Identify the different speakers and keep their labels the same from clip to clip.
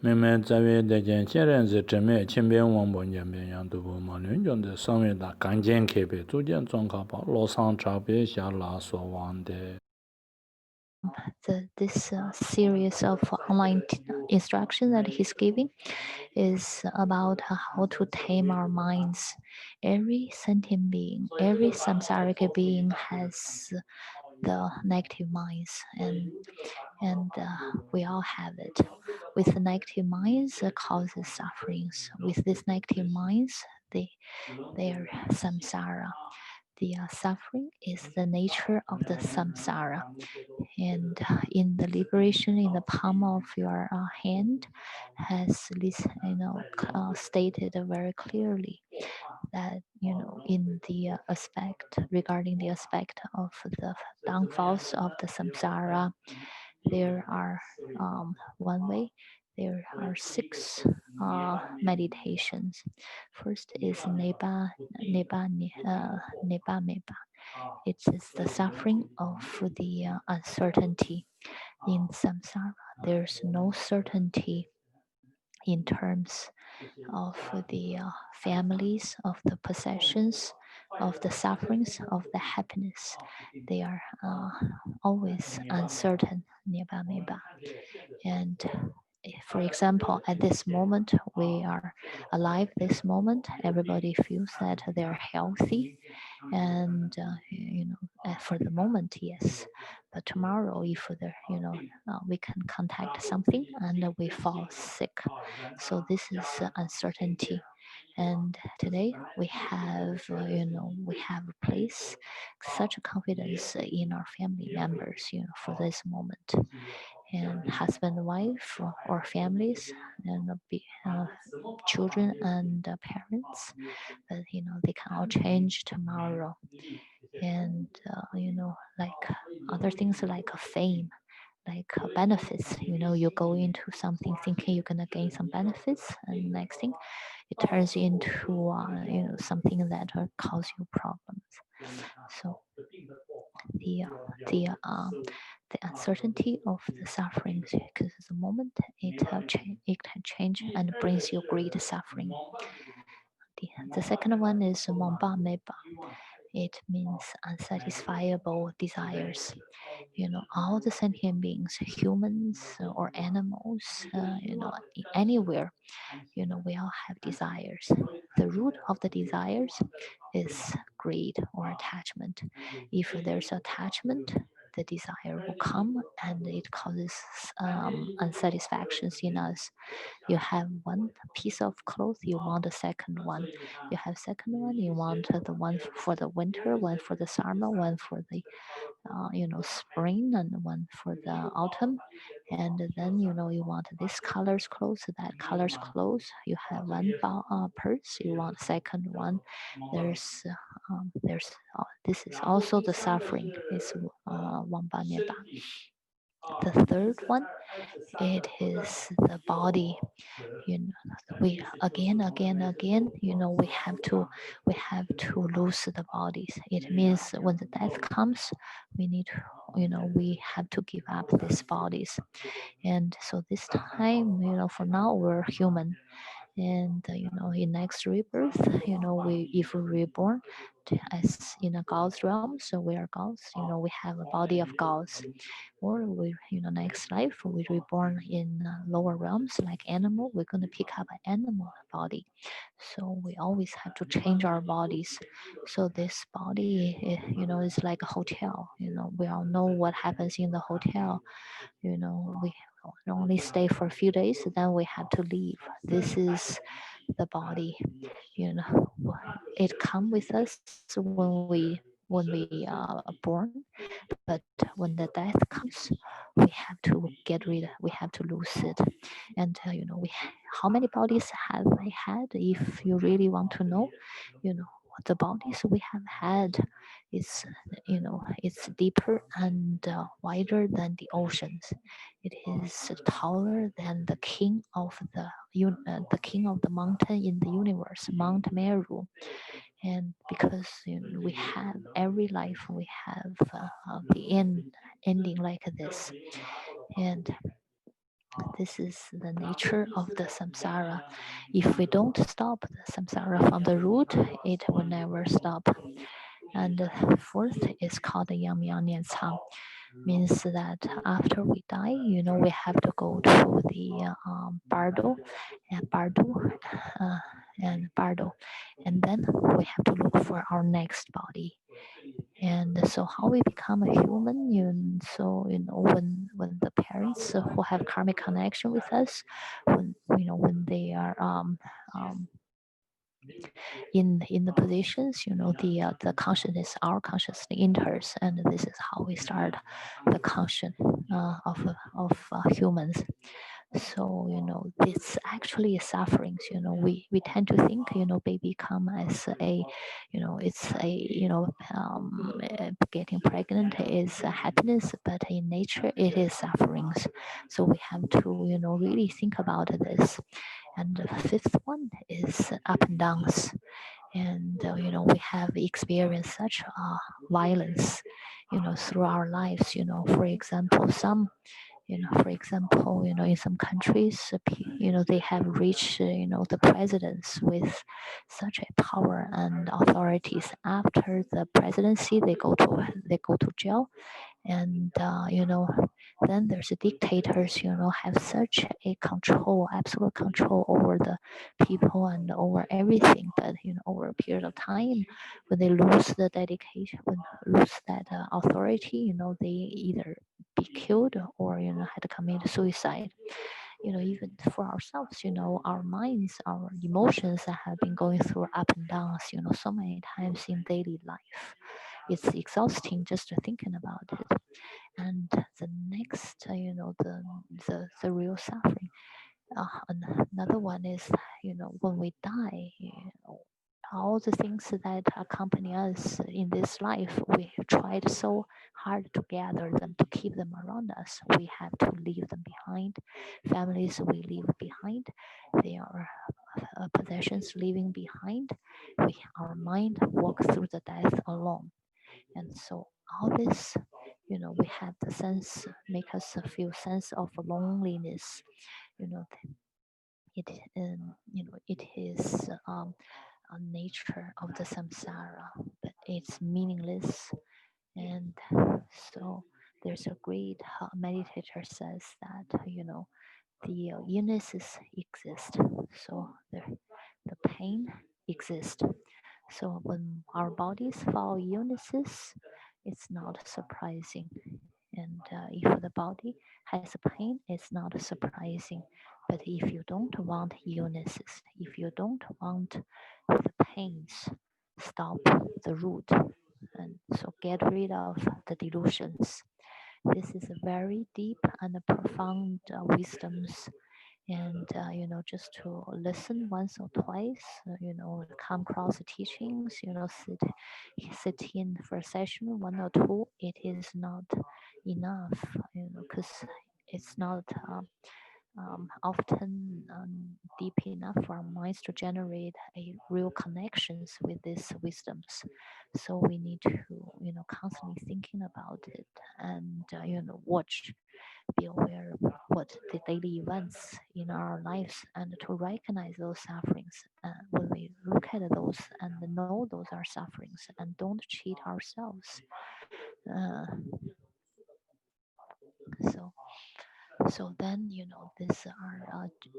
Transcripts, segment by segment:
Speaker 1: Meme Zawe Dejen Cherenzi Treme Chimben Wangbo Nyamben Yandubu Malun Jonde Sanwe Da Ganjen Kebe Zujen Zongkapa Losang Chabe Shala So Wande.
Speaker 2: This series of online instruction that he's giving is about how to tame our minds. Every sentient being, every samsaric being has the negative minds, and we all have it. With the negative minds, it causes sufferings. With these negative minds, they are samsara. The suffering is the nature of the samsara, and in the liberation in the palm of your hand has this stated very clearly that in the aspect regarding the aspect of the downfalls of the samsara, there are one way. There are six meditations. First is neba meba. It is the suffering of the uncertainty. In samsara, there's no certainty in terms of the families, of the possessions, of the sufferings, of the happiness. They are always uncertain, neba meba. And for example, at this moment, we are alive this moment, everybody feels that they're healthy. And, for the moment, yes. But tomorrow, if we can contact something and we fall sick. So this is uncertainty. And today we have, we have placed such a confidence in our family members, for this moment. And husband, wife, or families, and children and parents, but they can all change tomorrow. And like other things like fame, like benefits. You go into something thinking you're gonna gain some benefits, and next thing, it turns into something that cause you problems. So the uncertainty of the sufferings, because the moment it can change and brings you great suffering. The second one is Momba Meba. It means unsatisfiable desires. All the sentient beings, humans or animals, anywhere, we all have desires. The root of the desires is greed or attachment. If there's attachment, the desire will come and it causes unsatisfactions in us. You have one piece of clothes, you want a second one. You have second one, you want the one for the winter, one for the summer, one for the spring, and one for the autumn. And then you want this color's clothes, that color's clothes. You have one purse, you want second one. There's this is also the suffering. Is wamba neba. The third one, it is the body. We again, we have to lose the bodies. It means when the death comes, we need to, we have to give up these bodies. And so this time, for now we're human. And in next rebirth, we if we're reborn as in a god's realm, so we are gods, we have a body of gods. Or we, next life we reborn in lower realms like animal, we're going to pick up an animal body. So we always have to change our bodies. So this body, is like a hotel. We all know what happens in the hotel. We only stay for a few days, then we have to leave. This is the body. It come with us when we born, but when the death comes, we have to get rid. We have to lose it. And how many bodies have I had? If you really want to know, you know the bodies we have had is it's deeper and wider than the oceans. It is taller than the king of the mountain in the universe, Mount Meru. And because we have every life, we have the ending like this. And This is the nature of the samsara. If we don't stop the samsara from the root, it will never stop. And the fourth is called the Yang Yang Nian Cang, means that after we die, we have to go to the bardo and uh, bardo, and then we have to look for our next body. And so how we become a human, when the parents who have karmic connection with us, when they are in the positions, the consciousness, our consciousness enters, and this is how we start the conscience of humans. So it's actually sufferings. We tend to think baby come as a it's a getting pregnant is a happiness, but in nature it is sufferings. So we have to really think about this. And the fifth one is up and downs. And we have experienced such violence through our lives. For example, in some countries, they have reached, the presidents with such a power and authorities. After the presidency, they go to jail, and then there's dictators, have such a control, absolute control over the people and over everything. But over a period of time, when they lose the dedication, when lose that authority, they either be killed or had to commit suicide. Even for ourselves, our minds, our emotions have been going through up and downs, so many times in daily life. It's exhausting just thinking about it. And the next, the real suffering. Another one is, when we die, all the things that accompany us in this life, we have tried so hard to gather them, to keep them around us. We have to leave them behind. Families we leave behind, they are possessions leaving behind. Our mind walks through the death alone. And so all this, we have the sense, make us feel sense of loneliness. You know, it, it is a nature of the samsara, but it's meaningless. And so there's a great meditator says that, the illnesses exist. So the pain exists. So when our bodies fall illnesses, it's not surprising. And if the body has pain, it's not surprising. But if you don't want illnesses, if you don't want the pains, stop the root. And so get rid of the delusions. This is a very deep and profound wisdoms. And just to listen once or twice, come across the teachings, sit in for a session one or two, it is not enough, because it's not often deep enough for our minds to generate a real connections with these wisdoms. So we need to constantly thinking about it, and watch, be aware of what the daily events in our lives, and to recognize those sufferings. When we look at those and know those are sufferings, and don't cheat ourselves. Uh, so then these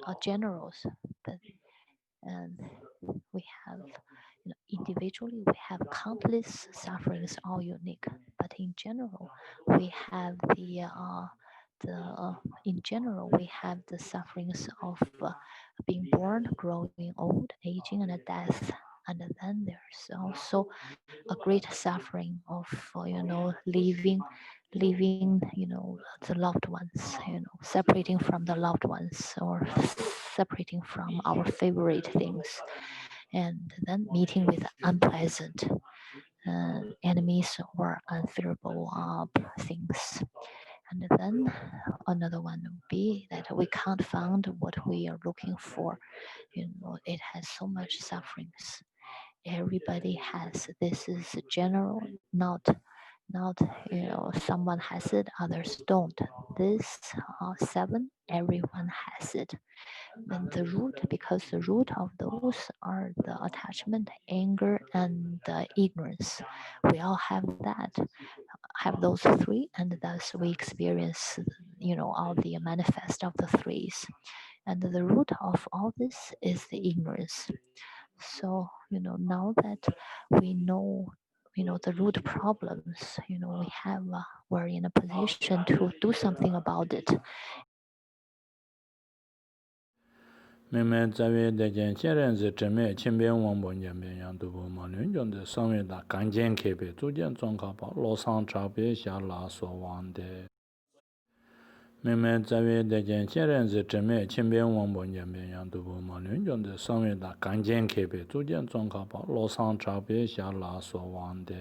Speaker 2: are generals, but and we have individually we have countless sufferings, all unique, but in general we have in general we have the sufferings of being born, growing old, aging, and death. And then there's also a great suffering of leaving the loved ones, separating from the loved ones, or separating from our favorite things, and then meeting with unpleasant enemies or unfavorable things. And then another one would be that we can't find what we are looking for. It has so much sufferings. Everybody has. This is general, not Not, someone has it, others don't. This 7, everyone has it. And the root, because the root of those are the attachment, anger, and ignorance. We all have that, have those 3, and thus we experience, all the manifest of the 3s. And the root of all this is the ignorance. So, now that we know, the root problems, we're in a position to do something about it.
Speaker 1: 明明在位的间现任是正面千边王本间边样都不嘛论中的上面的干净开别逐渐状况把老上差别下拉所望的。明明在位的间现任是正面千边王本间边样都不嘛论中的上面的干净开别逐渐状况把老上差别下拉所望的。